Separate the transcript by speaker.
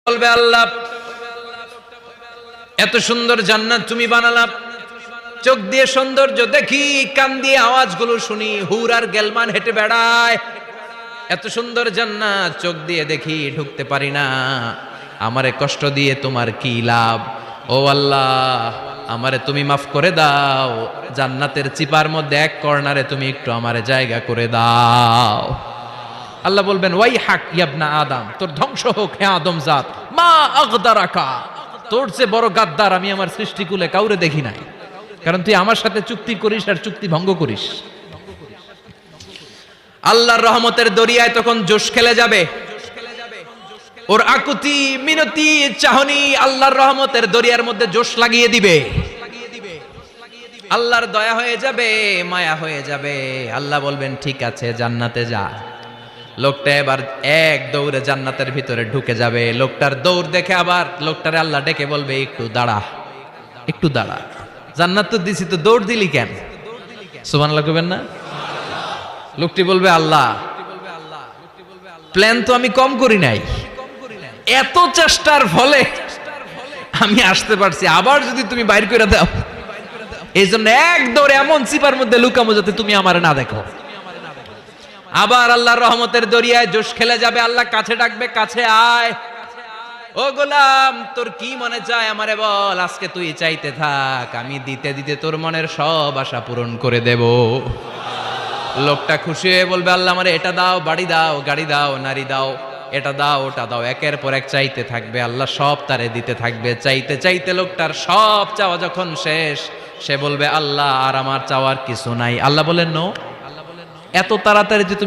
Speaker 1: বলবে আল্লাহ এত সুন্দর জান্নাত তুমি বানালা, চোখ দিয়ে সৌন্দর্য দেখি, কান দিয়ে আওয়াজগুলো শুনি, হুর আর গেলমান হেঁটে বেড়ায়, এত সুন্দর জান্নাত চোখ দিয়ে দেখি, ঢুকতে পারি না, আমারে কষ্ট দিয়ে তোমার কি লাভ? ও আল্লাহ, আমারে তুমি মাফ করে দাও, জান্নাতের চিপার মধ্যে এক কর্নারে তুমি একটু আমারে জায়গা করে দাও। আল্লাহ বলবেন ওয়াই হাক ইয়াবনা আদম, তোর ধ্বংস হোক হে আদম জাত, মা আগদারাকা, তোর চেয়ে বড় গাদ্দার আমি আমার সৃষ্টিকুলে কাউরে দেখি নাই, কারণ তুই আমার সাথে চুক্তি করিস আর চুক্তি ভঙ্গ করিস। আল্লাহর রহমতের দরিয়ায় তখন জোশ খেলে যাবে, ওর আকুতি মিনতি চাহনি আল্লাহর রহমতের দরিয়ার মধ্যে জোশ লাগিয়ে দিবে, আল্লাহর দয়া হয়ে যাবে, মায়া হয়ে যাবে। আল্লাহ বলবেন ঠিক আছে জান্নাতে যা। লোকটা এবার এক দৌড়ে জান্নাতের ভিতরে ঢুকে যাবে। লোকটার দৌড় দেখে আবার লোকটারে আল্লাহ ডেকে বলবে একটু দাঁড়া, একটু দাঁড়া, জান্নাত তো দিছি, তো দৌড় দিলি কেন? সুবহানাল্লাহ কইবেন না? লোকটি বলবে আল্লাহ প্ল্যান তো আমি কম করি নাই, এত চেষ্টার ফলে আমি আসতে পারছি, আবার যদি তুমি বাইর করে দাও, এই জন্য এক দৌড়ে এমন চিপার মধ্যে লুকামো যাতে তুমি আমার না দেখো। আবার আল্লাহর রহমতের দরিয়ায় জোশ খেলে যাবে। আল্লাহ কাছে ডাকবে, কাছে আয়, ও গোলাম তোর কি মনে চায় আমারে বল, আজকে তুই চাইতে থাক, আমি দিতে দিতে তোর মনের সব আশা পূরণ করে দেব। লোকটা খুশি হয়ে বলবে আল্লাহ আমারে এটা দাও, বাড়ি দাও, গাড়ি দাও, নারী দাও, এটা দাও, ওটা দাও, একের পর এক চাইতে থাকবে, আল্লাহ সব তারে দিতে থাকবে। চাইতে চাইতে লোকটার সব চাওয়া যখন শেষ, সে বলবে আল্লাহ আর আমার চাওয়ার কিছু নাই। আল্লাহ বলেন নো, এত তাড়াতাড়ি যে তুমি